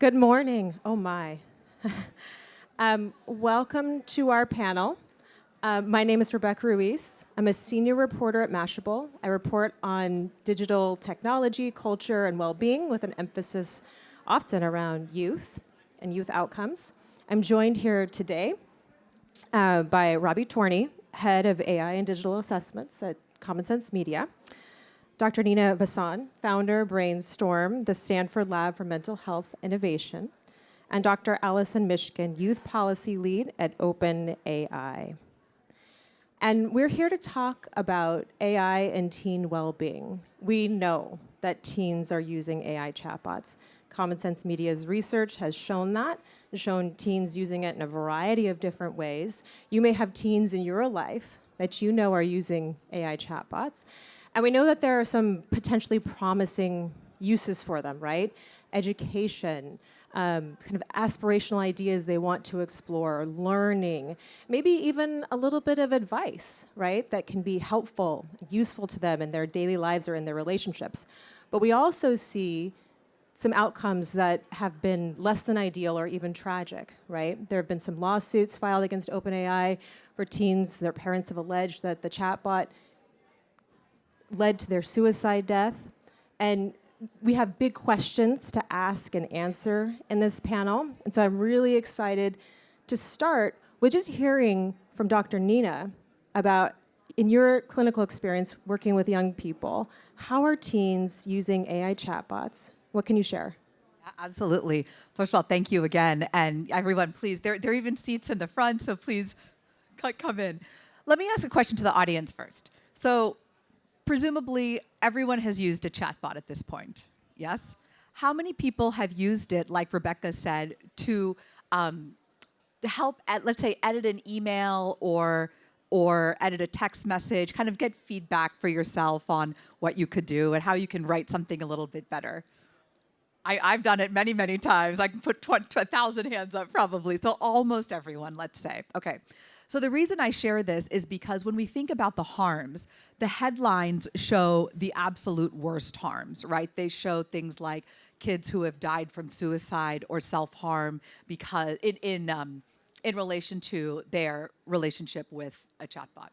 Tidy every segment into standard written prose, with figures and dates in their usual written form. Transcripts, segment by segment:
Good morning. Oh my. Welcome to our panel. My name is Rebecca Ruiz. I'm a senior reporter at Mashable. I report on digital technology, culture, and well-being with an emphasis often around youth and youth outcomes. I'm joined here today by Robbie Torney, head of AI and digital assessments at Common Sense Media. Dr. Nina Vasan, founder, Brainstorm, the Stanford Lab for Mental Health Innovation, and Dr. Allison Mishkin, youth policy lead at OpenAI. And we're here to talk about AI and teen well-being. We know that teens are using AI chatbots. Common Sense Media's research has shown that, shown teens using it in a variety of different ways. You may have teens in your life that you know are using AI chatbots. And we know that there are some potentially promising uses for them, right? Education, kind of aspirational ideas they want to explore, learning, maybe even a little bit of advice, right? That can be helpful, useful to them in their daily lives or in their relationships. But we also see some outcomes that have been less than ideal or even tragic, right? There have been some lawsuits filed against OpenAI for teens. Their parents have alleged that the chatbot led to their suicide death. And we have big questions to ask and answer in this panel. And so I'm really excited to start with just hearing from Dr. Nina about, in your clinical experience working with young people, how are teens using AI chatbots? What can you share? Absolutely. First of all, thank you again. And everyone, please, there are even seats in the front, so please come in. Let me ask a question to the audience first. So presumably, everyone has used a chatbot at this point, yes? How many people have used it, like Rebecca said, to help, let's say, edit an email or edit a text message, kind of get feedback for yourself on what you could do and how you can write something a little bit better? I've done it many, many times. I can put 1,000 hands up probably. So almost everyone, let's say. Okay. So the reason I share this is because when we think about the harms, the headlines show the absolute worst harms, right? They show things like kids who have died from suicide or self-harm because in relation to their relationship with a chatbot.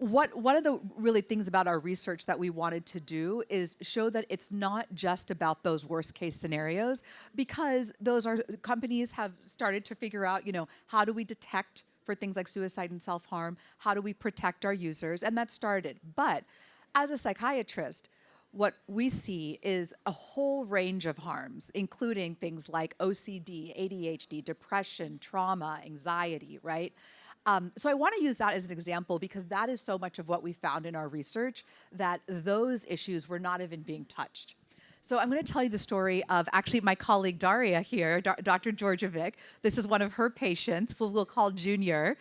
One of the really things about our research that we wanted to do is show that it's not just about those worst case scenarios, because those are companies have started to figure out, how do we detect for things like suicide and self-harm? How do we protect our users? And that started. But as a psychiatrist, what we see is a whole range of harms, including things like OCD, ADHD, depression, trauma, anxiety, right? So I want to use that as an example because that is so much of what we found in our research, that those issues were not even being touched. So I'm going to tell you the story of actually my colleague Daria here, Dr. Georgievic. This is one of her patients, who we'll call Junior,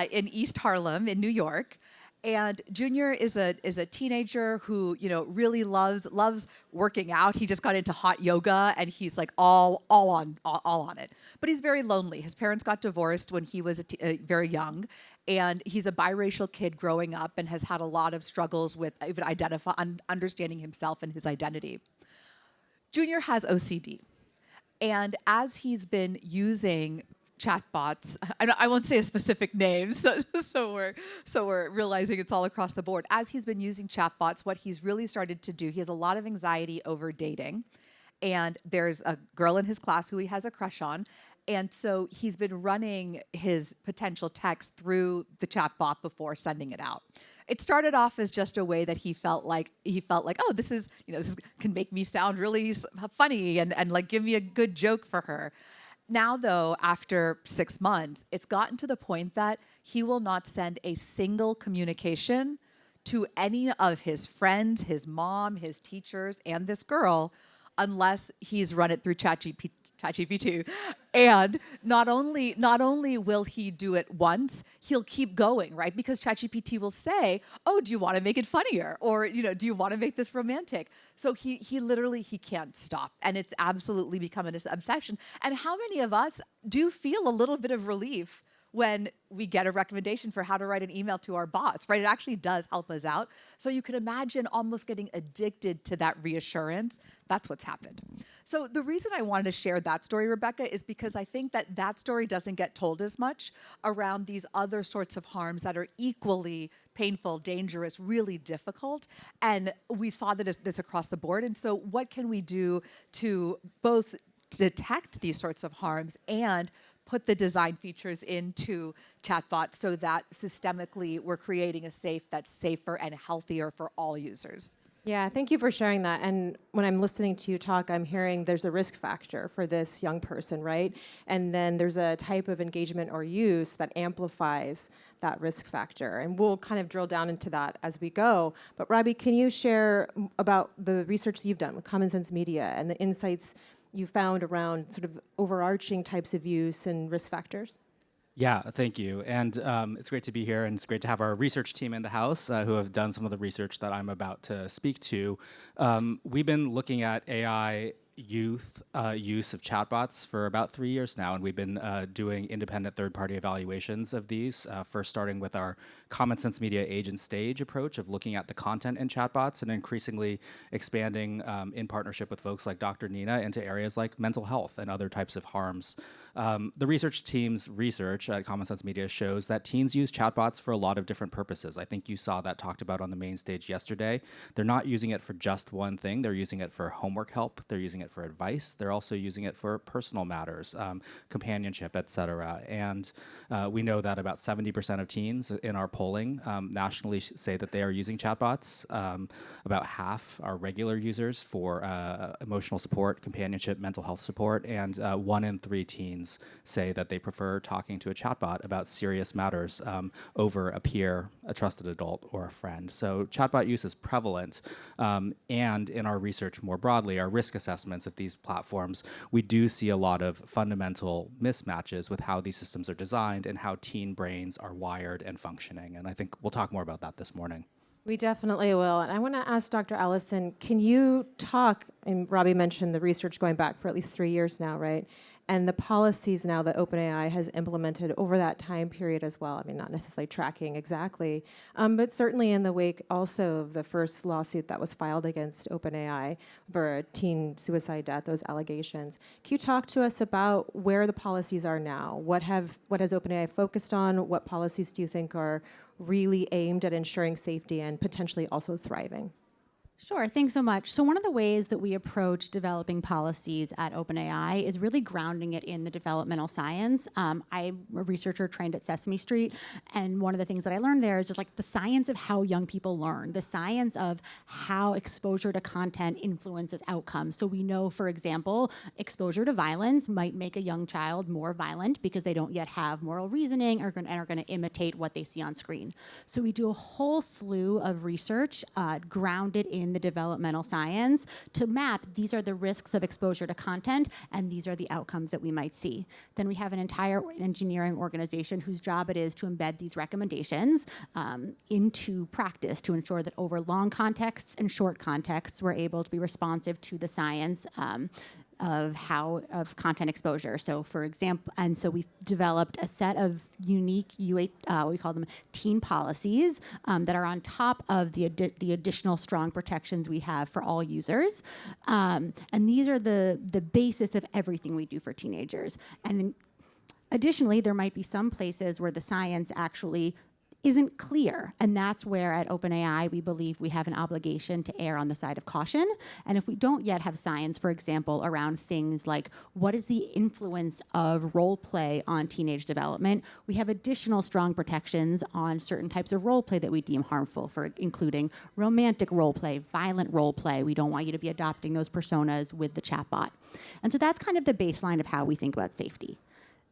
in East Harlem in New York. And Junior is a teenager who really loves working out. He just got into hot yoga, and he's like all on it. But he's very lonely. His parents got divorced when he was very young, and he's a biracial kid growing up and has had a lot of struggles with even understanding himself and his identity. Junior has OCD, and as he's been using chatbots, I won't say a specific name, so we're realizing it's all across the board. As he's been using chatbots, what he's really started to do, he has a lot of anxiety over dating, and there's a girl in his class who he has a crush on, and so he's been running his potential text through the chatbot before sending it out. It started off as just a way that he felt like, oh, this can make me sound really funny and like give me a good joke for her. Now, though, after 6 months, it's gotten to the point that he will not send a single communication to any of his friends, his mom, his teachers, and this girl, unless he's run it through ChatGPT. And not only will he do it once, he'll keep going, right? Because ChatGPT will say, oh, do you want to make it funnier? Or, do you want to make this romantic? So he literally can't stop. And it's absolutely become an obsession. And how many of us do feel a little bit of relief when we get a recommendation for how to write an email to our bots, right? It actually does help us out. So you can imagine almost getting addicted to that reassurance. That's what's happened. So the reason I wanted to share that story, Rebecca, is because I think that that story doesn't get told as much around these other sorts of harms that are equally painful, dangerous, really difficult. And we saw this across the board. And so what can we do to both detect these sorts of harms and put the design features into chatbots so that systemically we're creating a safe that's safer and healthier for all users? Yeah, thank you for sharing that. And when I'm listening to you talk, I'm hearing there's a risk factor for this young person, right? And then there's a type of engagement or use that amplifies that risk factor. And we'll kind of drill down into that as we go. But Robbie, can you share about the research that you've done with Common Sense Media and the insights you found around sort of overarching types of use and risk factors? Yeah, thank you. And it's great to be here, and it's great to have our research team in the house who have done some of the research that I'm about to speak to. We've been looking at AI use of chatbots for about 3 years now, and we've been doing independent third-party evaluations of these, first starting with our Common Sense Media agent stage approach of looking at the content in chatbots and increasingly expanding in partnership with folks like Dr. Nina into areas like mental health and other types of harms. The research team's research at Common Sense Media shows that teens use chatbots for a lot of different purposes. I think you saw that talked about on the main stage yesterday. They're not using it for just one thing. They're using it for homework help. They're using it for advice. They're also using it for personal matters, companionship, et cetera. And we know that about 70% of teens in our polling nationally say that they are using chatbots. About half are regular users for emotional support, companionship, mental health support, and 1 in 3 teens say that they prefer talking to a chatbot about serious matters over a peer, a trusted adult, or a friend. So chatbot use is prevalent, and in our research more broadly, our risk assessments of these platforms, we do see a lot of fundamental mismatches with how these systems are designed and how teen brains are wired and functioning. And I think we'll talk more about that this morning. We definitely will. And I want to ask Dr. Allison, can you talk, and Robbie mentioned the research going back for at least 3 years now, right? And the policies now that OpenAI has implemented over that time period as well. I mean, not necessarily tracking exactly, but certainly in the wake also of the first lawsuit that was filed against OpenAI for a teen suicide death, those allegations. Can you talk to us about where the policies are now? What has OpenAI focused on? What policies do you think are really aimed at ensuring safety and potentially also thriving? Sure, thanks so much. So one of the ways that we approach developing policies at OpenAI is really grounding it in the developmental science. I'm a researcher trained at Sesame Street, and one of the things that I learned there is just like the science of how young people learn, the science of how exposure to content influences outcomes. So we know, for example, exposure to violence might make a young child more violent because they don't yet have moral reasoning and are going to imitate what they see on screen. So we do a whole slew of research grounded in the developmental science to map these are the risks of exposure to content and these are the outcomes that we might see. Then we have an entire engineering organization whose job it is to embed these recommendations into practice to ensure that over long contexts and short contexts we're able to be responsive to the science of content exposure. So for example, and so we've developed a set of unique we call them teen policies that are on top of the additional strong protections we have for all users. And these are the basis of everything we do for teenagers. And then additionally, there might be some places where the science actually isn't clear. And that's where at OpenAI, we believe we have an obligation to err on the side of caution. And if we don't yet have science, for example, around things like what is the influence of role play on teenage development, we have additional strong protections on certain types of role play that we deem harmful, for including romantic role play, violent role play. We don't want you to be adopting those personas with the chatbot. And so that's kind of the baseline of how we think about safety.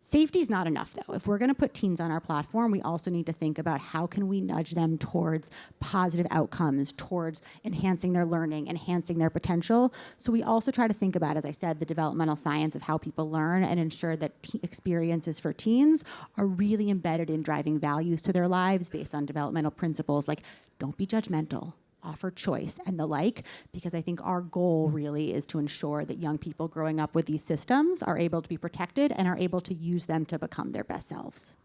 Safety is not enough, though. If we're going to put teens on our platform, we also need to think about how can we nudge them towards positive outcomes, towards enhancing their learning, enhancing their potential. So we also try to think about, as I said, the developmental science of how people learn and ensure that experiences for teens are really embedded in driving values to their lives based on developmental principles like don't be judgmental, offer choice, and the like, because I think our goal really is to ensure that young people growing up with these systems are able to be protected and are able to use them to become their best selves.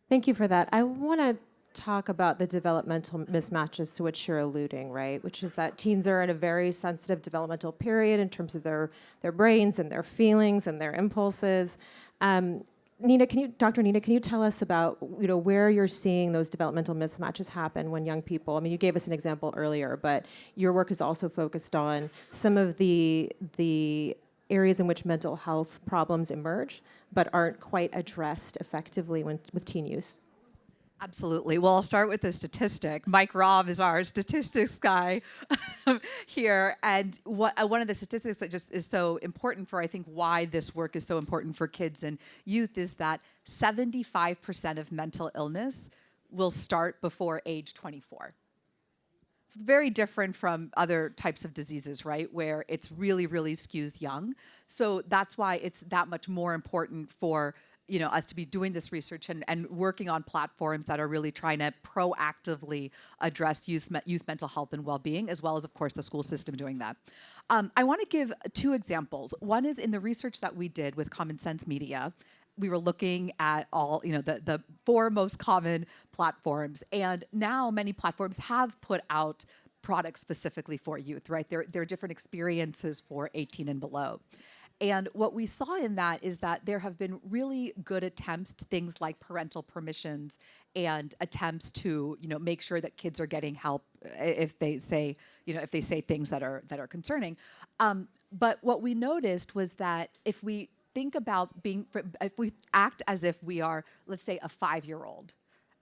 Thank you for that. I want to talk about the developmental mismatches to which you're alluding, right? Which is that teens are in a very sensitive developmental period in terms of their brains and their feelings and their impulses. Dr. Nina, can you tell us about where you're seeing those developmental mismatches happen when young people? I mean, you gave us an example earlier, but your work is also focused on some of the areas in which mental health problems emerge, but aren't quite addressed effectively with teen use. Absolutely. Well, I'll start with the statistic. Mike Robb is our statistics guy here. And one of the statistics that just is so important for, I think, why this work is so important for kids and youth is that 75% of mental illness will start before age 24. It's very different from other types of diseases, right, where it's really, really skews young. So that's why it's that much more important for us to be doing this research and working on platforms that are really trying to proactively address youth mental health and well-being, as well as, of course, the school system doing that. I want to give two examples. One is in the research that we did with Common Sense Media. We were looking at all, the 4 most common platforms, and now many platforms have put out products specifically for youth, right? There are different experiences for 18 and below. And what we saw in that is that there have been really good attempts to things like parental permissions and attempts to, make sure that kids are getting help if they say, things that are concerning. But what we noticed was that if we think about if we act as if we are, let's say, a 5-year-old,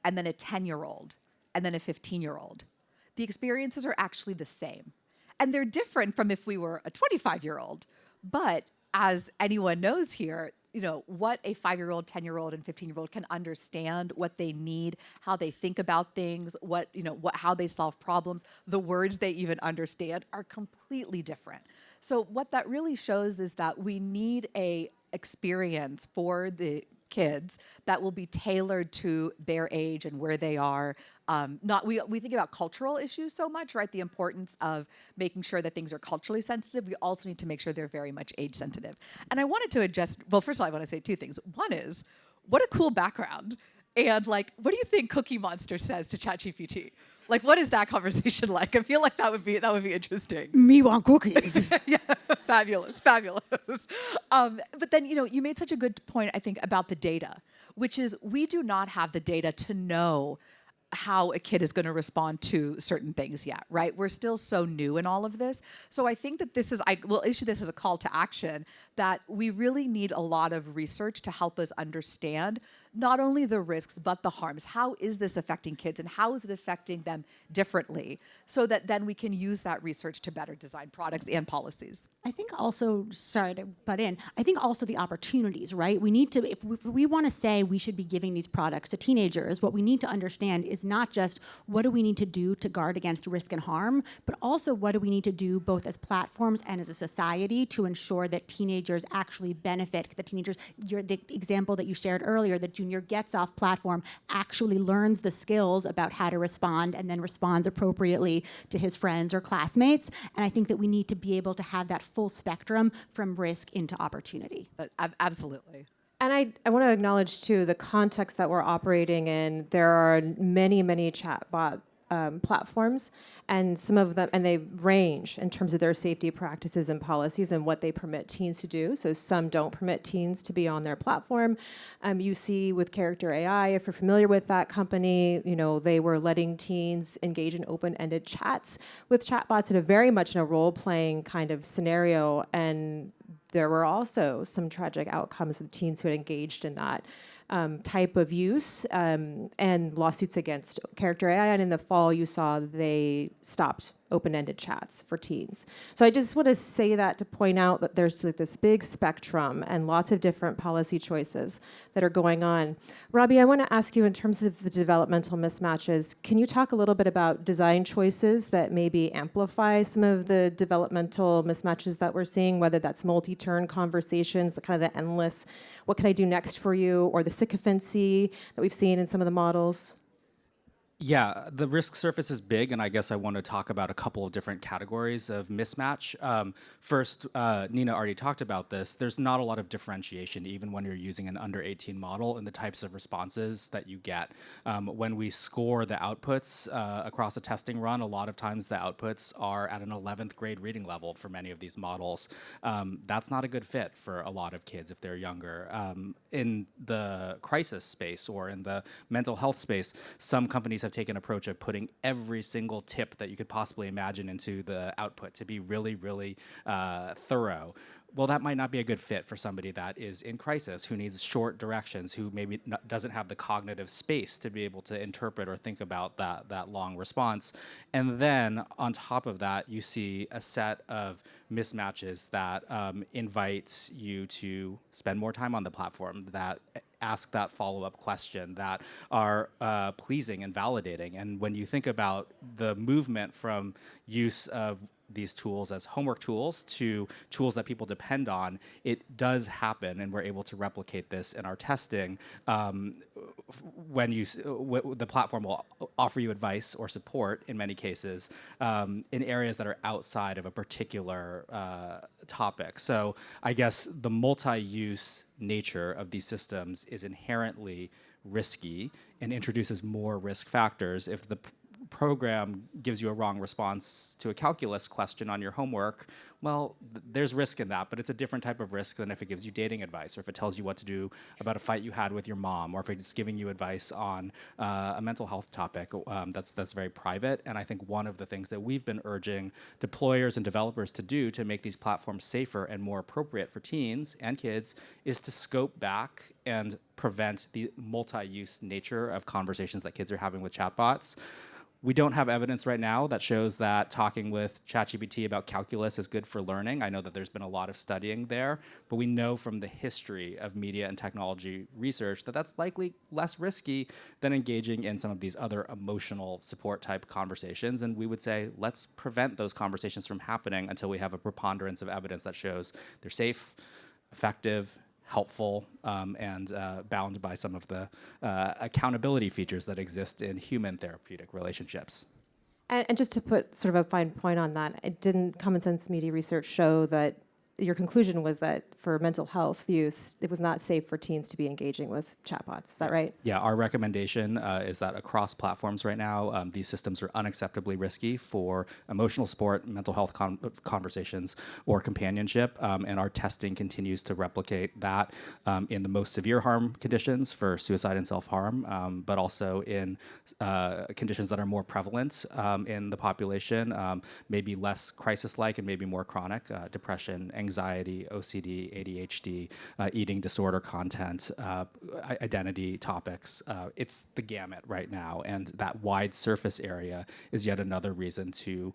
and then a 10-year-old, and then a 15-year-old, the experiences are actually the same. And they're different from if we were a 25-year-old. But as anyone knows here, what a 5-year-old, 10-year-old, and 15-year-old can understand, what they need, how they think about things, how they solve problems, the words they even understand are completely different. So what that really shows is that we need a experience for the kids that will be tailored to their age and where they are. We think about cultural issues so much, right? The importance of making sure that things are culturally sensitive. We also need to make sure they're very much age sensitive. And I wanted to first of all, I want to say 2 things. One is, what a cool background. And what do you think Cookie Monster says to ChatGPT? What is that conversation like? I feel like that would be interesting. Me want cookies. Yeah, fabulous. But then, you made such a good point, I think, about the data, which is we do not have the data to know how a kid is going to respond to certain things yet, right? We're still so new in all of this. So I think that I will issue this as a call to action, that we really need a lot of research to help us understand not only the risks, but the harms. How is this affecting kids, and how is it affecting them differently, so that then we can use that research to better design products and policies. I think also, sorry to butt in, I think also the opportunities, right? We need to, if we want to say we should be giving these products to teenagers, what we need to understand is not just what do we need to do to guard against risk and harm, but also what do we need to do both as platforms and as a society to ensure that teenagers actually benefit. The example that you shared earlier, that junior gets off platform, actually learns the skills about how to respond and then responds appropriately to his friends or classmates. And I think that we need to be able to have that full spectrum from risk into opportunity. Absolutely. And I want to acknowledge, too, the context that we're operating in. There are many, many chatbot platforms, and some of them, and they range in terms of their safety practices and policies and what they permit teens to do. So some don't permit teens to be on their platform. You see with Character AI, if you're familiar with that company, they were letting teens engage in open-ended chats with chatbots in a very much in a role-playing kind of scenario. And there were also some tragic outcomes with teens who had engaged in that type of use, and lawsuits against Character AI. And in the fall, you saw they stopped open-ended chats for teens. So I just want to say that to point out that there's this big spectrum and lots of different policy choices that are going on. Robbie, I want to ask you, in terms of the developmental mismatches, can you talk a little bit about design choices that maybe amplify some of the developmental mismatches that we're seeing, whether that's multi-turn conversations, the kind of the endless, what can I do next for you, or the sycophancy that we've seen in some of the models? Yeah, the risk surface is big, and I guess I want to talk about a couple of different categories of mismatch. First, Nina already talked about this. There's not a lot of differentiation, even when you're using an under 18 model, in the types of responses that you get. When we score the outputs across a testing run, a lot of times the outputs are at an 11th grade reading level for many of these models. That's not a good fit for a lot of kids if they're younger. In the crisis space or in the mental health space, some companies have taken an approach of putting every single tip that you could possibly imagine into the output to be really, really thorough. Well, that might not be a good fit for somebody that is in crisis, who needs short directions, who maybe doesn't have the cognitive space to be able to interpret or think about that long response. And then on top of that, you see a set of mismatches that invite you to spend more time on the platform, that ask that follow-up question, that are pleasing and validating. And when you think about the movement from use of these tools as homework tools to tools that people depend on, it does happen, and we're able to replicate this in our testing. When the platform will offer you advice or support in many cases in areas that are outside of a particular topic. So I guess the multi-use nature of these systems is inherently risky and introduces more risk factors. If the program gives you a wrong response to a calculus question on your homework, well, there's risk in that, but it's a different type of risk than if it gives you dating advice, or if it tells you what to do about a fight you had with your mom, or if it's giving you advice on a mental health topic that's very private. And I think one of the things that we've been urging deployers and developers to do to make these platforms safer and more appropriate for teens and kids is to scope back and prevent the multi-use nature of conversations that kids are having with chatbots. We don't have evidence right now that shows that talking with ChatGPT about calculus is good for learning. I know that there's been a lot of studying there, but we know from the history of media and technology research that that's likely less risky than engaging in some of these other emotional support type conversations. And we would say, let's prevent those conversations from happening until we have a preponderance of evidence that shows they're safe, effective, helpful, and bound by some of the accountability features that exist in human therapeutic relationships. And just to put sort of a fine point on that, didn't Common Sense Media research show that your conclusion was that for mental health use, it was not safe for teens to be engaging with chatbots? Is that right? Yeah, our recommendation is that across platforms right now, these systems are unacceptably risky for emotional support, mental health conversations, or companionship. And our testing continues to replicate that in the most severe harm conditions for suicide and self-harm, but also in conditions that are more prevalent in the population, maybe less crisis-like and maybe more chronic, depression, anxiety, OCD, ADHD, eating disorder content, identity topics. It's the gamut right now, and that wide surface area is yet another reason to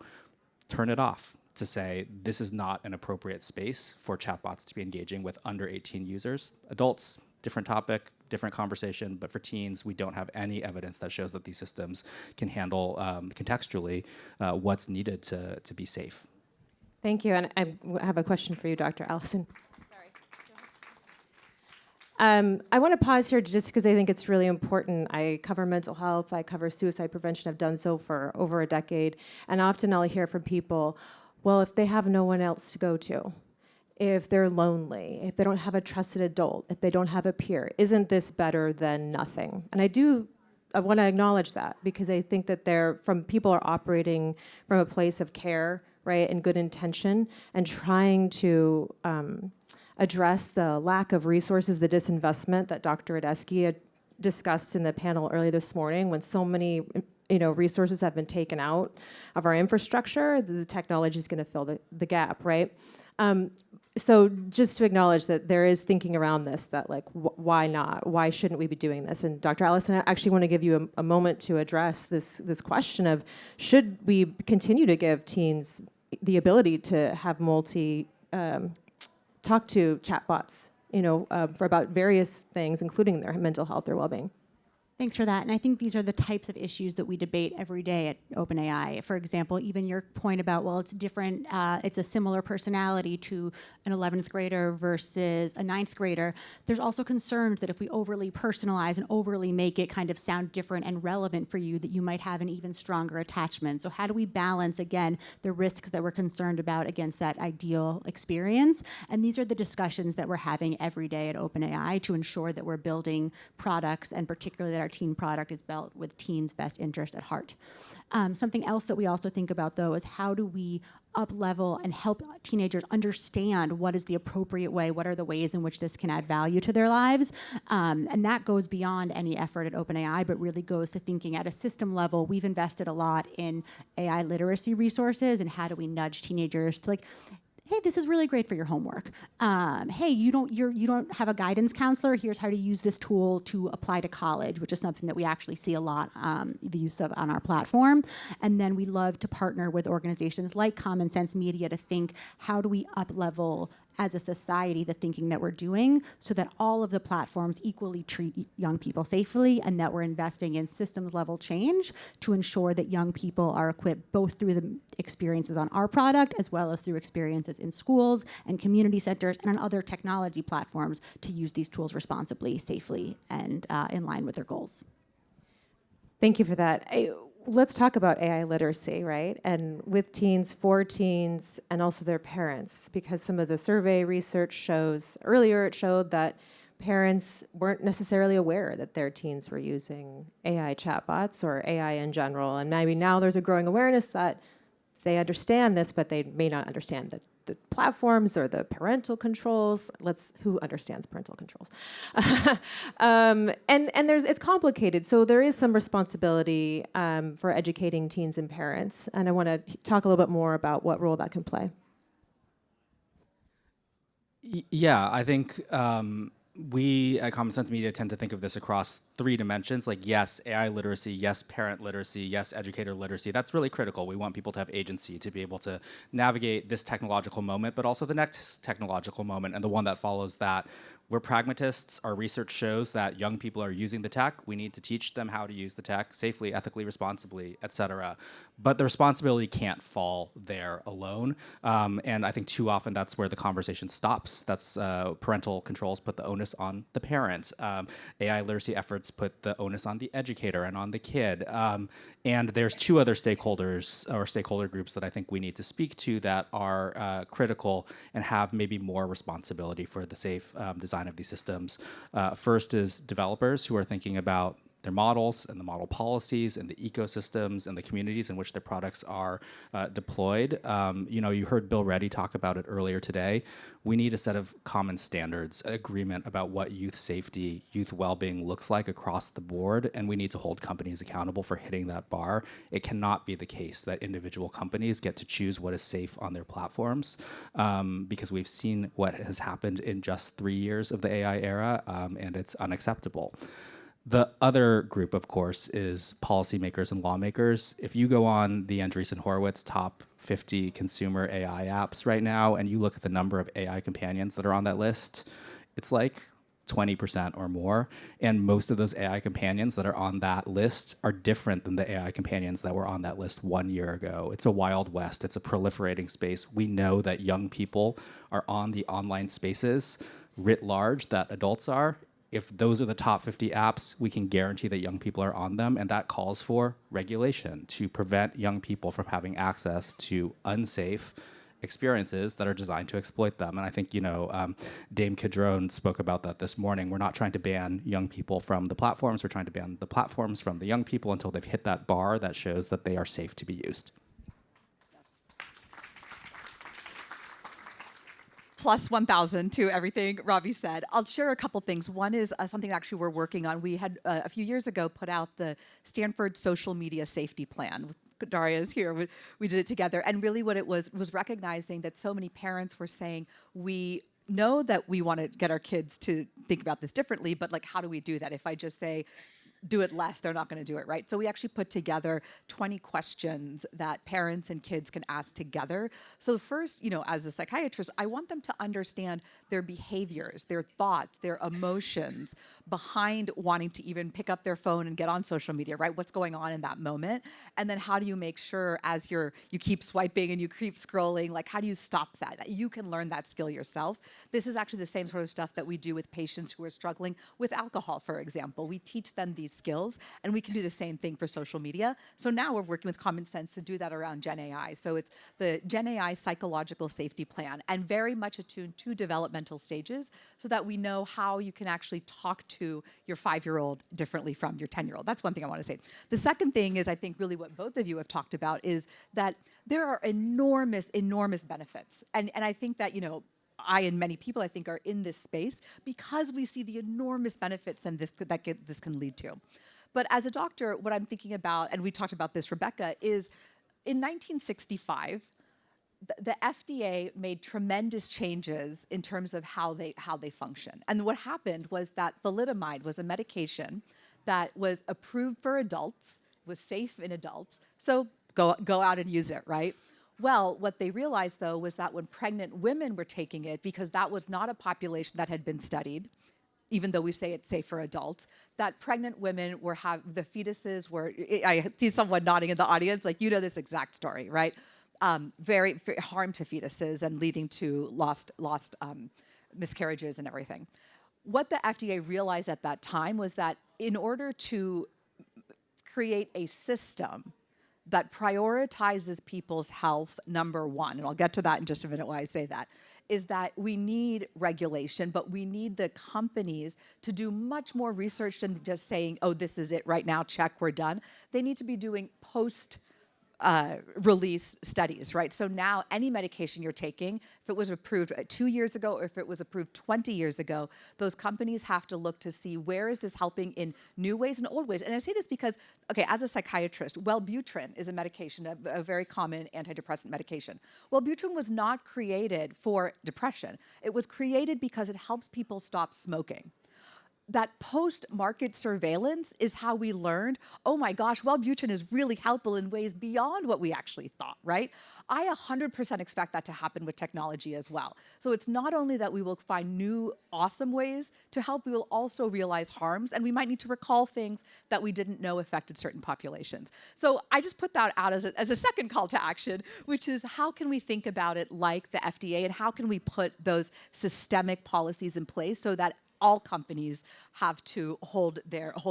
turn it off, to say this is not an appropriate space for chatbots to be engaging with under 18 users. Adults, different topic, different conversation, but for teens, we don't have any evidence that shows that these systems can handle contextually what's needed to be safe. Thank you. And I have a question for you, Dr. Allison. I want to pause here just because I think it's really important. I cover mental health. I cover suicide prevention. I've done so for over a decade. And often I'll hear from people, well, if they have no one else to go to, if they're lonely, if they don't have a trusted adult, if they don't have a peer, isn't this better than nothing? And I want to acknowledge that, because I think that people are operating from a place of care, right, and good intention, and trying to address the lack of resources, the disinvestment that Dr. Edesky had discussed in the panel earlier this morning, when so many resources have been taken out of our infrastructure. The technology is going to fill the gap, right? So just to acknowledge that there is thinking around this, that like, why not? Why shouldn't we be doing this? And Dr. Allison, I actually want to give you a moment to address this question of, should we continue to give teens the ability to have talk to chatbots, for about various things, including their mental health or well-being? Thanks for that. And I think these are the types of issues that we debate every day at OpenAI. For example, even your point about, well, it's different, it's a similar personality to an 11th grader versus a 9th grader. There's also concerns that if we overly personalize and overly make it kind of sound different and relevant for you, that you might have an even stronger attachment. So how do we balance, again, the risks that we're concerned about against that ideal experience? And these are the discussions that we're having every day at OpenAI to ensure that we're building products, and particularly that our teen product is built with teens' best interest at heart. Something else that we also think about, though, is how do we up-level and help teenagers understand what is the appropriate way, what are the ways in which this can add value to their lives. And that goes beyond any effort at OpenAI, but really goes to thinking at a system level. We've invested a lot in AI literacy resources, and how do we nudge teenagers to, like, hey, this is really great for your homework. Hey, you don't have a guidance counselor. Here's how to use this tool to apply to college, which is something that we actually see a lot the use of on our platform. And then we love to partner with organizations like Common Sense Media to think, how do we up-level as a society the thinking that we're doing so that all of the platforms equally treat young people safely, and that we're investing in systems level change to ensure that young people are equipped both through the experiences on our product as well as through experiences in schools and community centers and on other technology platforms to use these tools responsibly, safely, and in line with their goals. Thank you for that. Let's talk about AI literacy, right? And with teens, for teens, and also their parents, because some of the survey research shows, earlier it showed that parents weren't necessarily aware that their teens were using AI chatbots or AI in general. And maybe now there's a growing awareness that they understand this, but they may not understand the platforms or the parental controls. Who understands parental controls? And it's complicated. So there is some responsibility for educating teens and parents. And I want to talk a little bit more about what role that can play. Yeah, I think we at Common Sense Media tend to think of this across 3 dimensions, like yes, AI literacy, yes, parent literacy, yes, educator literacy. That's really critical. We want people to have agency to be able to navigate this technological moment, but also the next technological moment and the one that follows that. We're pragmatists. Our research shows that young people are using the tech. We need to teach them how to use the tech safely, ethically, responsibly, et cetera. But the responsibility can't fall there alone. And I think too often that's where the conversation stops. That's parental controls put the onus on the parent. AI literacy efforts put the onus on the educator and on the kid. And there's 2 other stakeholders or stakeholder groups that I think we need to speak to that are critical and have maybe more responsibility for the safe design of these systems. First is developers who are thinking about their models and the model policies and the ecosystems and the communities in which their products are deployed. You heard Bill Reddy talk about it earlier today. We need a set of common standards, an agreement about what youth safety, youth well-being looks like across the board, and we need to hold companies accountable for hitting that bar. It cannot be the case that individual companies get to choose what is safe on their platforms, because we've seen what has happened in just 3 years of the AI era, and it's unacceptable. The other group, of course, is policymakers and lawmakers. If you go on the Andreessen Horowitz top 50 consumer AI apps right now, and you look at the number of AI companions that are on that list, it's like 20% or more. And most of those AI companions that are on that list are different than the AI companions that were on that list 1 year ago. It's a wild west. It's a proliferating space. We know that young people are on the online spaces writ large that adults are. If those are the top 50 apps, we can guarantee that young people are on them, and that calls for regulation to prevent young people from having access to unsafe experiences that are designed to exploit them. And I think, Dame Kidron spoke about that this morning. We're not trying to ban young people from the platforms. We're trying to ban the platforms from the young people until they've hit that bar that shows that they are safe to be used. Plus 1,000 to everything Robbie said. I'll share a couple things. One is something actually we're working on. We had a few years ago put out the Stanford Social Media Safety Plan. Daria is here. We did it together. And really what it was recognizing that so many parents were saying, we know that we want to get our kids to think about this differently, but how do we do that? If I just say, do it less, they're not going to do it, right? So we actually put together 20 questions that parents and kids can ask together. So first, as a psychiatrist, I want them to understand their behaviors, their thoughts, their emotions behind wanting to even pick up their phone and get on social media, right? What's going on in that moment? And then how do you make sure as you keep swiping and you keep scrolling, like how do you stop that you can learn that skill yourself? This is actually the same sort of stuff that we do with patients who are struggling with alcohol, for example. We teach them these skills, and we can do the same thing for social media. So now we're working with Common Sense to do that around Gen AI. So it's the Gen AI psychological safety plan, and very much attuned to developmental stages so that we know how you can actually talk to your 5-year-old differently from your 10-year-old. That's one thing I want to say. The second thing is, I think really what both of you have talked about is that there are enormous, enormous benefits. And I think that, I and many people, I think, are in this space because we see the enormous benefits that this can lead to. But as a doctor, what I'm thinking about, and we talked about this, Rebecca, is in 1965, the FDA made tremendous changes in terms of how they function. And what happened was that thalidomide was a medication that was approved for adults, was safe in adults, so go out and use it, right? Well, what they realized, though, was that when pregnant women were taking it, because that was not a population that had been studied, even though we say it's safe for adults, that pregnant women the fetuses were, I see someone nodding in the audience, like, this exact story, right? Very, very harm to fetuses and leading to lost miscarriages and everything. What the FDA realized at that time was that in order to create a system that prioritizes people's health, number one, and I'll get to that in just a minute why I say that, is that we need regulation, but we need the companies to do much more research than just saying, oh, this is it right now, check, we're done. They need to be doing release studies, right? So now any medication you're taking, if it was approved 2 years ago or if it was approved 20 years ago, those companies have to look to see where is this helping in new ways and old ways. And I say this because, okay, as a psychiatrist, Wellbutrin is a medication, a very common antidepressant medication. Wellbutrin was not created for depression. It was created because it helps people stop smoking. That post-market surveillance is how we learned, oh my gosh, Wellbutrin is really helpful in ways beyond what we actually thought, right? I 100% expect that to happen with technology as well. So it's not only that we will find new awesome ways to help, we will also realize harms, and we might need to recall things that we didn't know affected certain populations. So I just put that out as a second call to action, which is how can we think about it like the FDA, and how can we put those systemic policies in place so that all companies have to hold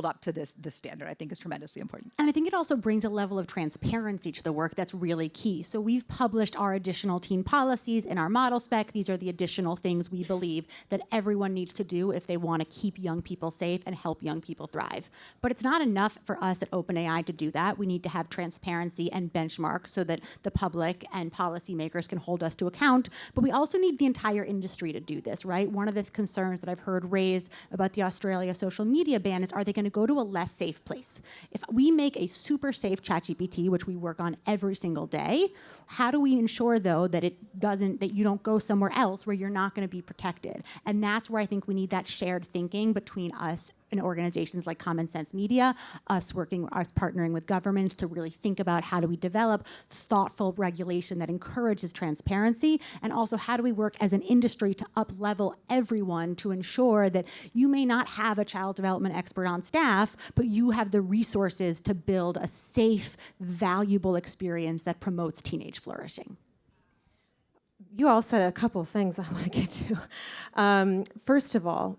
up to this standard, I think is tremendously important. And I think it also brings a level of transparency to the work that's really key. So we've published our additional teen policies in our model spec. These are the additional things we believe that everyone needs to do if they want to keep young people safe and help young people thrive. But it's not enough for us at OpenAI to do that. We need to have transparency and benchmarks so that the public and policymakers can hold us to account. But we also need the entire industry to do this, right? One of the concerns that I've heard raised about the Australia social media ban is, are they going to go to a less safe place? If we make a super safe ChatGPT, which we work on every single day, how do we ensure, though, that that you don't go somewhere else where you're not going to be protected? And that's where I think we need that shared thinking between us and organizations like Common Sense Media, us partnering with governments to really think about how do we develop thoughtful regulation that encourages transparency, and also how do we work as an industry to up-level everyone to ensure that you may not have a child development expert on staff, but you have the resources to build a safe, valuable experience that promotes teenage flourishing. You all said a couple of things I want to get to. First of all,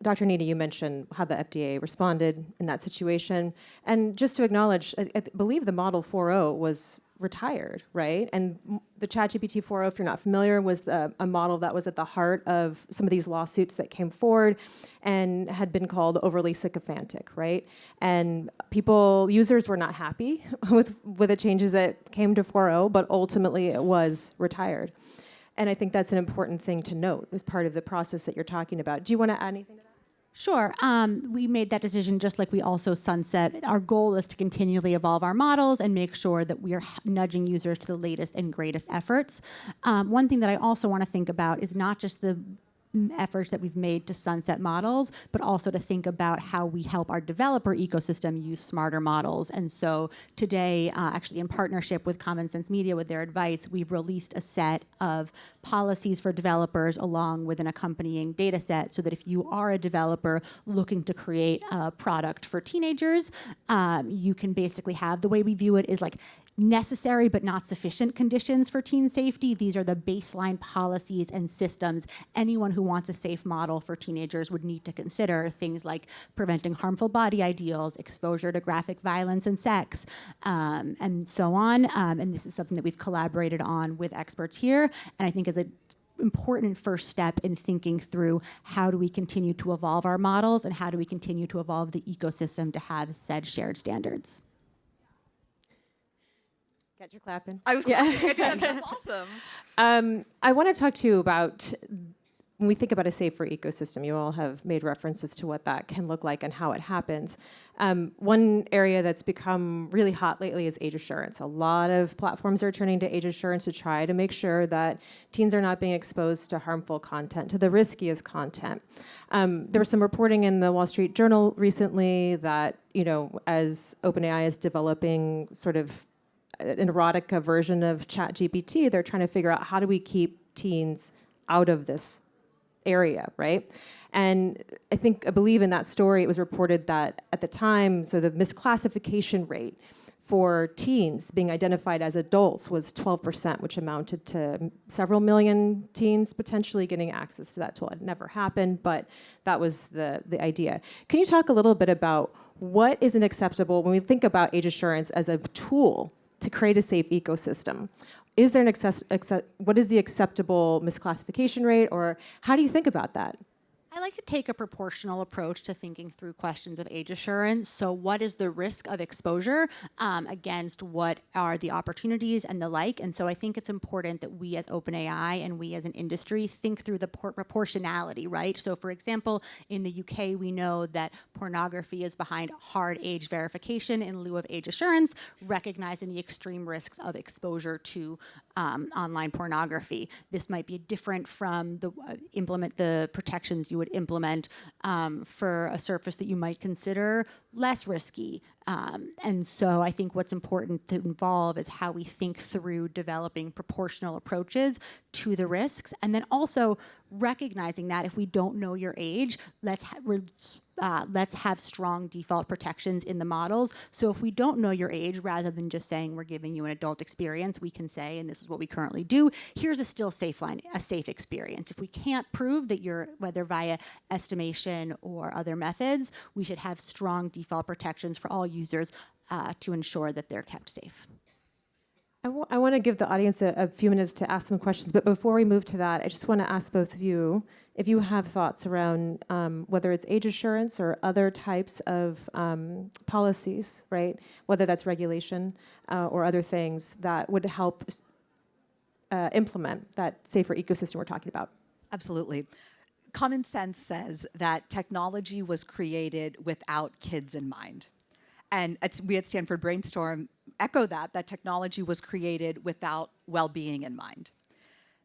Dr. Nita, you mentioned how the FDA responded in that situation. And just to acknowledge, I believe the Model 4.0 was retired, right? And the ChatGPT 4.0, if you're not familiar, was a model that was at the heart of some of these lawsuits that came forward and had been called overly sycophantic, right? And users were not happy with the changes that came to 4.0, but ultimately it was retired. And I think that's an important thing to note as part of the process that you're talking about. Do you want to add anything to that? Sure. We made that decision just like we also sunset. Our goal is to continually evolve our models and make sure that we are nudging users to the latest and greatest efforts. One thing that I also want to think about is not just the efforts that we've made to sunset models, but also to think about how we help our developer ecosystem use smarter models. And so today, actually in partnership with Common Sense Media, with their advice, we've released a set of policies for developers along with an accompanying data set, so that if you are a developer looking to create a product for teenagers, you can basically have, the way we view it is like necessary but not sufficient conditions for teen safety. These are the baseline policies and systems anyone who wants a safe model for teenagers would need to consider. Things like preventing harmful body ideals, exposure to graphic violence and sex, and so on. And this is something that we've collaborated on with experts here, and I think is a important first step in thinking through how do we continue to evolve our models and how do we continue to evolve the ecosystem to have said shared standards. Got your clapping. I was clapping. I think that's awesome. I want to talk to you about, when we think about a safer ecosystem, you all have made references to what that can look like and how it happens. One area that's become really hot lately is age assurance. A lot of platforms are turning to age assurance to try to make sure that teens are not being exposed to harmful content, to the riskiest content. There was some reporting in the Wall Street Journal recently that, as OpenAI is developing sort of an erotica version of ChatGPT, they're trying to figure out how do we keep teens out of this area, right? And I believe in that story, it was reported that at the time, so the misclassification rate for teens being identified as adults was 12%, which amounted to several million teens potentially getting access to that tool. It never happened, but that was the idea. Can you talk a little bit about what isn't acceptable when we think about age assurance as a tool to create a safe ecosystem? Is there what is the acceptable misclassification rate, or how do you think about that? I like to take a proportional approach to thinking through questions of age assurance. So what is the risk of exposure against what are the opportunities and the like? And so I think it's important that we as OpenAI and we as an industry think through the proportionality, right? So for example, in the UK, we know that pornography is behind hard age verification in lieu of age assurance, recognizing the extreme risks of exposure to online pornography. This might be different from implement the protections you would implement for a surface that you might consider less risky. And so I think what's important to involve is how we think through developing proportional approaches to the risks, and then also recognizing that if we don't know your age, let's have strong default protections in the models. So if we don't know your age, rather than just saying we're giving you an adult experience, we can say, and this is what we currently do, here's a still safe line, a safe experience. If we can't prove that you're, whether via estimation or other methods, we should have strong default protections for all users to ensure that they're kept safe. I want to give the audience a few minutes to ask some questions, but before we move to that, I just want to ask both of you if you have thoughts around whether it's age assurance or other types of policies, right? Whether that's regulation or other things that would help implement that safer ecosystem we're talking about. Absolutely. Common sense says that technology was created without kids in mind. And we at Stanford Brainstorm echo that technology was created without well-being in mind.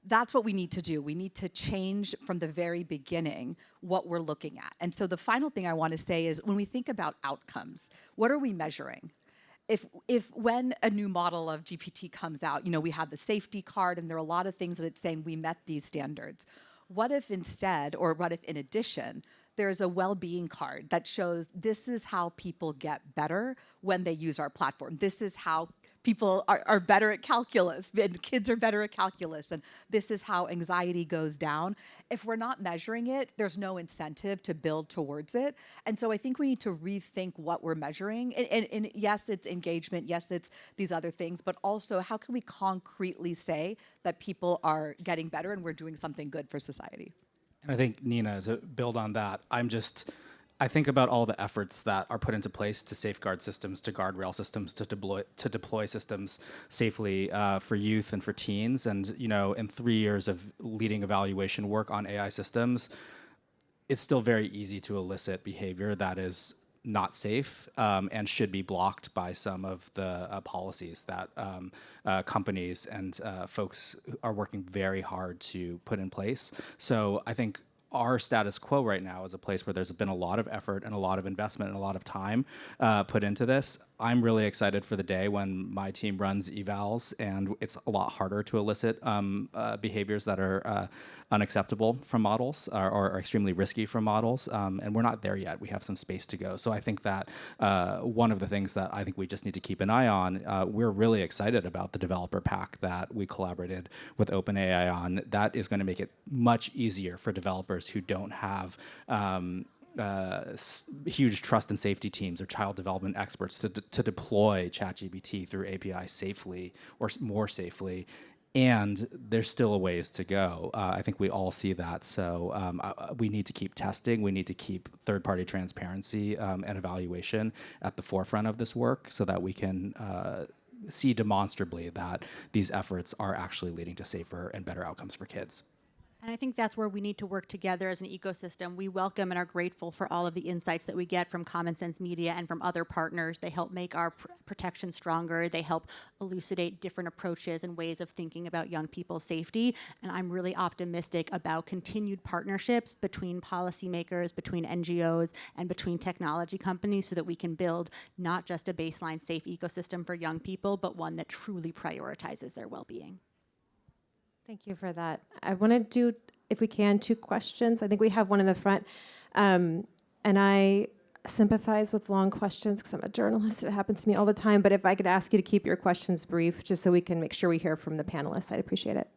That's what we need to do. We need to change from the very beginning what we're looking at. And so the final thing I want to say is when we think about outcomes, what are we measuring? If when a new model of GPT comes out, we have the safety card and there are a lot of things that it's saying we met these standards. What if instead, or what if in addition, there's a well-being card that shows this is how people get better when they use our platform. This is how people are better at calculus, and kids are better at calculus, and this is how anxiety goes down. If we're not measuring it, there's no incentive to build towards it. And so I think we need to rethink what we're measuring. And yes, it's engagement, yes, it's these other things, but also how can we concretely say that people are getting better and we're doing something good for society? And I think, Nina, to build on that, I think about all the efforts that are put into place to safeguard systems, to guardrail systems, to deploy systems safely for youth and for teens. And in 3 years of leading evaluation work on AI systems, it's still very easy to elicit behavior that is not safe and should be blocked by some of the policies that companies and folks are working very hard to put in place. So I think our status quo right now is a place where there's been a lot of effort and a lot of investment and a lot of time put into this. I'm really excited for the day when my team runs evals and it's a lot harder to elicit behaviors that are unacceptable from models or extremely risky from models. And we're not there yet. We have some space to go. So I think that one of the things that I think we just need to keep an eye on, we're really excited about the developer pack that we collaborated with OpenAI on. That is going to make it much easier for developers who don't have huge trust and safety teams or child development experts to deploy ChatGPT through API safely or more safely. And there's still a ways to go. I think we all see that. So we need to keep testing. We need to keep third-party transparency and evaluation at the forefront of this work so that we can see demonstrably that these efforts are actually leading to safer and better outcomes for kids. And I think that's where we need to work together as an ecosystem. We welcome and are grateful for all of the insights that we get from Common Sense Media and from other partners. They help make our protection stronger. They help elucidate different approaches and ways of thinking about young people's safety. And I'm really optimistic about continued partnerships between policymakers, between NGOs, and between technology companies so that we can build not just a baseline safe ecosystem for young people, but one that truly prioritizes their well-being. Thank you for that. I want to do, if we can, 2 questions. I think we have one in the front. And I sympathize with long questions because I'm a journalist. It happens to me all the time. But if I could ask you to keep your questions brief, just so we can make sure we hear from the panelists, I'd appreciate it.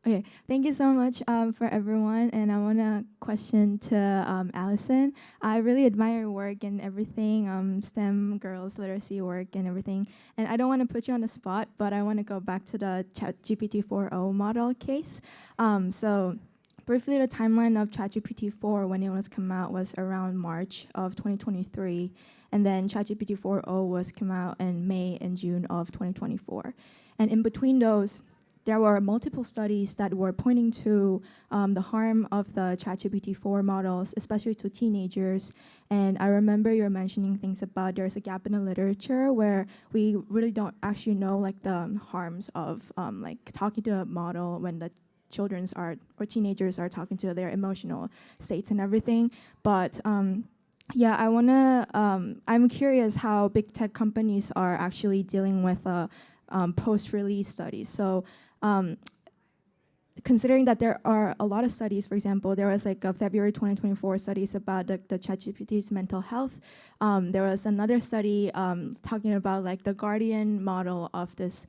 Okay, thank you so much for everyone. And I want to question to Allison. I really admire your work and everything, STEM girls literacy work and everything. And I don't want to put you on the spot, but I want to go back to the ChatGPT 4.0 model case. So briefly, the timeline of ChatGPT 4 when it was come out was around March of 2023. And then ChatGPT 4.0 was come out in May and June of 2024. And in between those, there were multiple studies that were pointing to the harm of the ChatGPT 4 models, especially to teenagers. And I remember you were mentioning things about there's a gap in the literature where we really don't actually know like the harms of like talking to a model when the children's are or teenagers are talking to their emotional states and everything. But yeah, I'm curious how big tech companies are actually dealing with post-release studies. So considering that there are a lot of studies, for example, there was like a February 2024 studies about the ChatGPT's mental health. There was another study talking about like the guardian model of this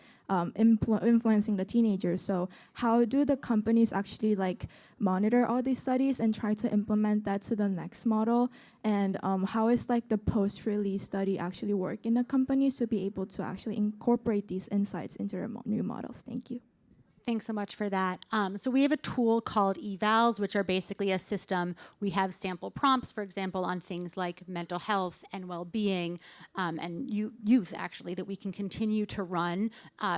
influencing the teenagers. So how do the companies actually like monitor all these studies and try to implement that to the next model? And how is like the post-release study actually work in the companies to be able to actually incorporate these insights into their new models? Thank you. Thanks so much for that. So we have a tool called evals, which are basically a system. We have sample prompts, for example, on things like mental health and well-being and youth, actually, that we can continue to run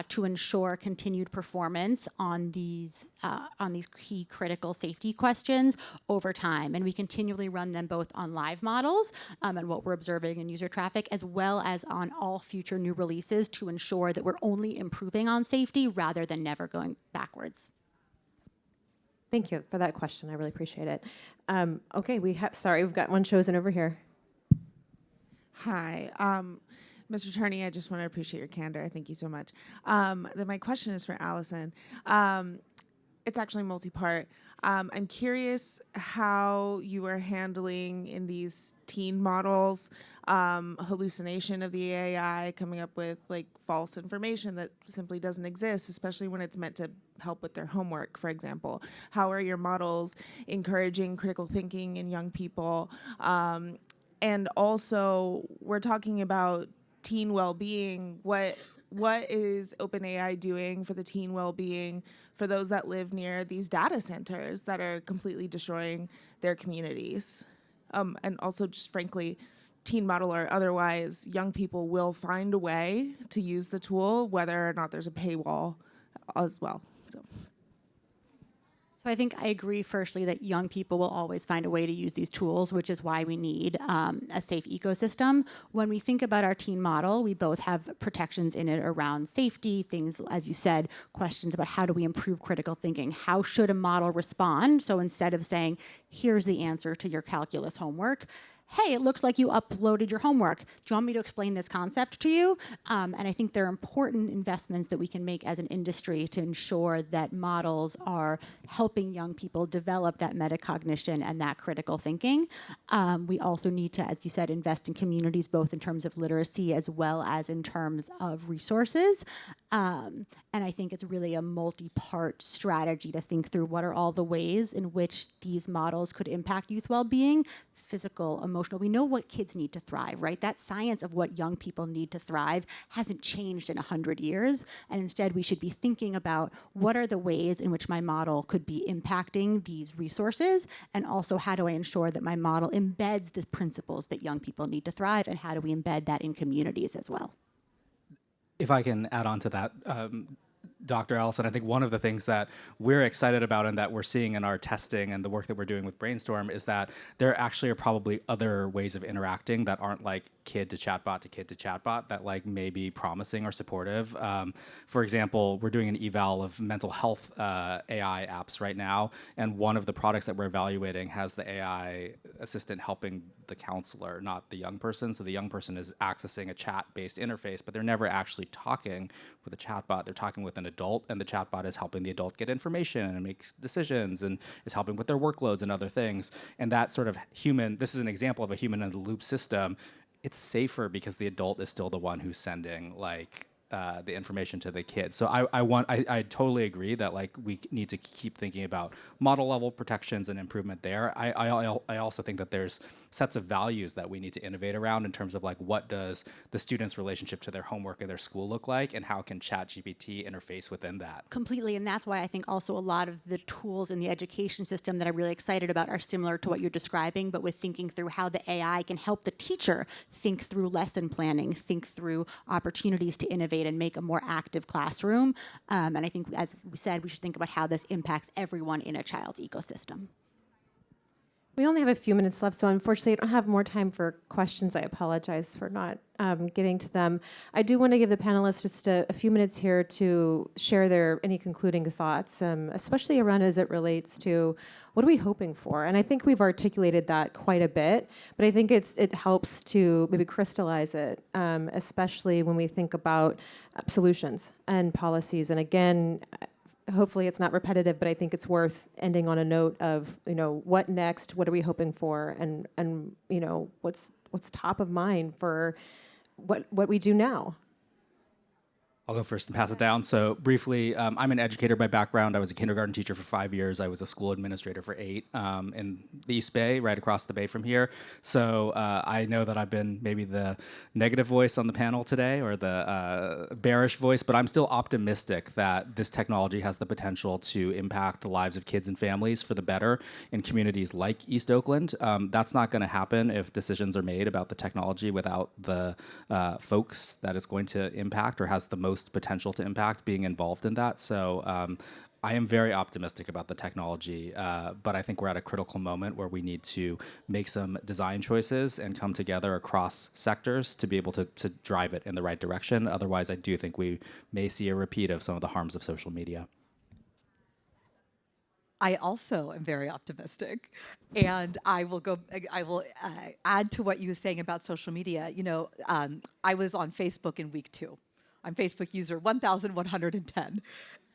to ensure continued performance on these key critical safety questions over time. And we continually run them both on live models and what we're observing in user traffic, as well as on all future new releases to ensure that we're only improving on safety rather than never going backwards. Thank you for that question. I really appreciate it. Okay, we've got one chosen over here. Hi. Mr. Attorney, I just want to appreciate your candor. Thank you so much. My question is for Allison. It's actually multi-part. I'm curious how you are handling in these teen models hallucination of the AI, coming up with like false information that simply doesn't exist, especially when it's meant to help with their homework, for example. How are your models encouraging critical thinking in young people? And also, we're talking about teen well-being. What is OpenAI doing for the teen well-being for those that live near these data centers that are completely destroying their communities? And also, just frankly, teen model or otherwise, young people will find a way to use the tool, whether or not there's a paywall as well. So I think I agree, firstly, that young people will always find a way to use these tools, which is why we need a safe ecosystem. When we think about our teen model, we both have protections in it around safety, things, as you said, questions about how do we improve critical thinking? How should a model respond? So instead of saying, here's the answer to your calculus homework, hey, it looks like you uploaded your homework. Do you want me to explain this concept to you? And I think there are important investments that we can make as an industry to ensure that models are helping young people develop that metacognition and that critical thinking. We also need to, as you said, invest in communities, both in terms of literacy as well as in terms of resources. And I think it's really a multi-part strategy to think through what are all the ways in which these models could impact youth well-being, physical, emotional. We know what kids need to thrive, right? That science of what young people need to thrive hasn't changed in 100 years. And instead, we should be thinking about what are the ways in which my model could be impacting these resources, and also how do I ensure that my model embeds the principles that young people need to thrive, and how do we embed that in communities as well? If I can add on to that, Dr. Allison, I think one of the things that we're excited about and that we're seeing in our testing and the work that we're doing with Brainstorm is that there actually are probably other ways of interacting that aren't like kid to chatbot to kid to chatbot that like may be promising or supportive. For example, we're doing an eval of mental health AI apps right now, and one of the products that we're evaluating has the AI assistant helping the counselor, not the young person. So the young person is accessing a chat-based interface, but they're never actually talking with a chatbot. They're talking with an adult, and the chatbot is helping the adult get information and make decisions and is helping with their workloads and other things. And that sort of human, this is an example of a human-in-the-loop system. It's safer because the adult is still the one who's sending like the information to the kid. So I totally agree that like we need to keep thinking about model level protections and improvement there. I also think that there's sets of values that we need to innovate around in terms of like what does the student's relationship to their homework and their school look like, and how can ChatGPT interface within that? Completely, and that's why I think also a lot of the tools in the education system that I'm really excited about are similar to what you're describing, but with thinking through how the AI can help the teacher think through lesson planning, think through opportunities to innovate and make a more active classroom. And I think, as we said, we should think about how this impacts everyone in a child's ecosystem. We only have a few minutes left, so unfortunately I don't have more time for questions. I apologize for not getting to them. I do want to give the panelists just a few minutes here to share any concluding thoughts, especially around as it relates to what are we hoping for? And I think we've articulated that quite a bit, but I think it helps to maybe crystallize it, especially when we think about solutions and policies. And again, hopefully it's not repetitive, but I think it's worth ending on a note of, what next, what are we hoping for, and what's top of mind for what we do now. I'll go first and pass it down. So briefly, I'm an educator by background. I was a kindergarten teacher for 5 years. I was a school administrator for 8 in the East Bay, right across the bay from here. So I know that I've been maybe the negative voice on the panel today, or the bearish voice, but I'm still optimistic that this technology has the potential to impact the lives of kids and families for the better in communities like East Oakland. That's not going to happen if decisions are made about the technology without the folks that it's going to impact or has the most potential to impact being involved in that. So I am very optimistic about the technology, but I think we're at a critical moment where we need to make some design choices and come together across sectors to be able to drive it in the right direction. Otherwise, I do think we may see a repeat of some of the harms of social media. I also am very optimistic, and I will add to what you were saying about social media. I was on Facebook in week 2. I'm Facebook user 1,110.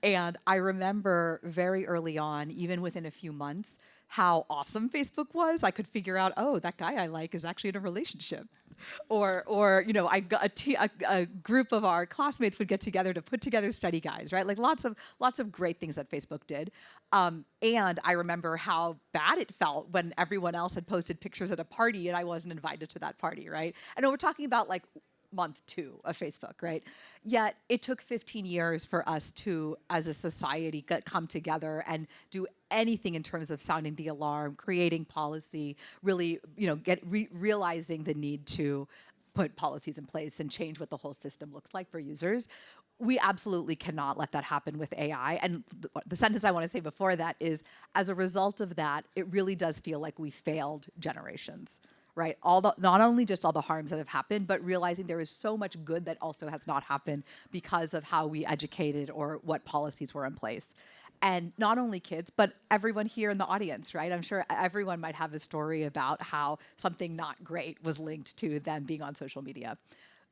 And I remember very early on, even within a few months, how awesome Facebook was. I could figure out, oh, that guy I like is actually in a relationship. Or I got a group of our classmates would get together to put together study guides, right? Like lots of great things that Facebook did. And I remember how bad it felt when everyone else had posted pictures at a party and I wasn't invited to that party, right? I know we're talking about like month 2 of Facebook, right? Yet it took 15 years for us to, as a society, come together and do anything in terms of sounding the alarm, creating policy, really, realizing the need to put policies in place and change what the whole system looks like for users. we absolutely cannot let that happen with AI. And the sentence I want to say before that is, as a result of that, it really does feel like we failed generations, right? Not only just all the harms that have happened, but realizing there is so much good that also has not happened because of how we educated or what policies were in place. And not only kids, but everyone here in the audience, right? I'm sure everyone might have a story about how something not great was linked to them being on social media.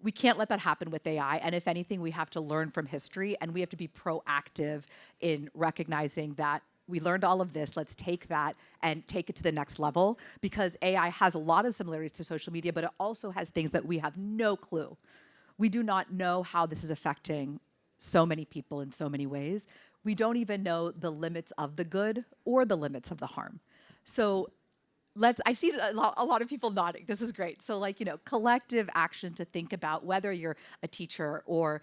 We can't let that happen with AI. And if anything, we have to learn from history, and we have to be proactive in recognizing that we learned all of this. Let's take that and take it to the next level, because AI has a lot of similarities to social media, but it also has things that we have no clue. We do not know how this is affecting so many people in so many ways. We don't even know the limits of the good or the limits of the harm. So I see a lot of people nodding. This is great. So collective action to think about whether you're a teacher or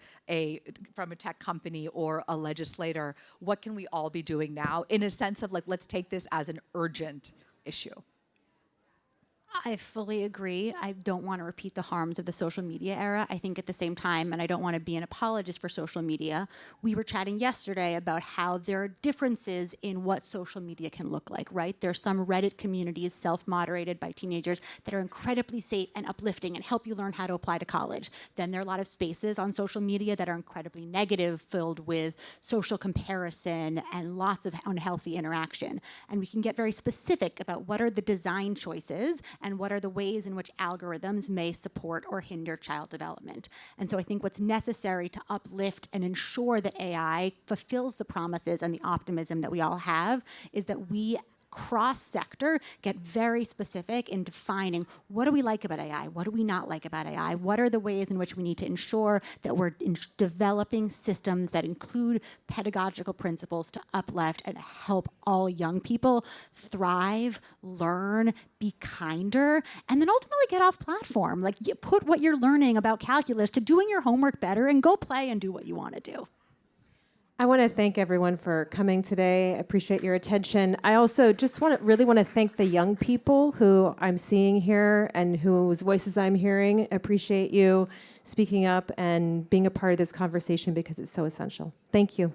from a tech company or a legislator, what can we all be doing now in a sense of let's take this as an urgent issue. I fully agree. I don't want to repeat the harms of the social media era. I think at the same time, and I don't want to be an apologist for social media, we were chatting yesterday about how there are differences in what social media can look like, right? There are some Reddit communities self-moderated by teenagers that are incredibly safe and uplifting and help you learn how to apply to college. Then there are a lot of spaces on social media that are incredibly negative, filled with social comparison and lots of unhealthy interaction. And we can get very specific about what are the design choices and what are the ways in which algorithms may support or hinder child development. And so I think what's necessary to uplift and ensure that AI fulfills the promises and the optimism that we all have is that we cross-sector get very specific in defining what do we like about AI, what do we not like about AI, what are the ways in which we need to ensure that we're developing systems that include pedagogical principles to uplift and help all young people thrive, learn, be kinder, and then ultimately get off platform. You put what you're learning about calculus to doing your homework better and go play and do what you want to do. I want to thank everyone for coming today. I appreciate your attention. I also just really want to thank the young people who I'm seeing here and whose voices I'm hearing. I appreciate you speaking up and being a part of this conversation because it's so essential. Thank you.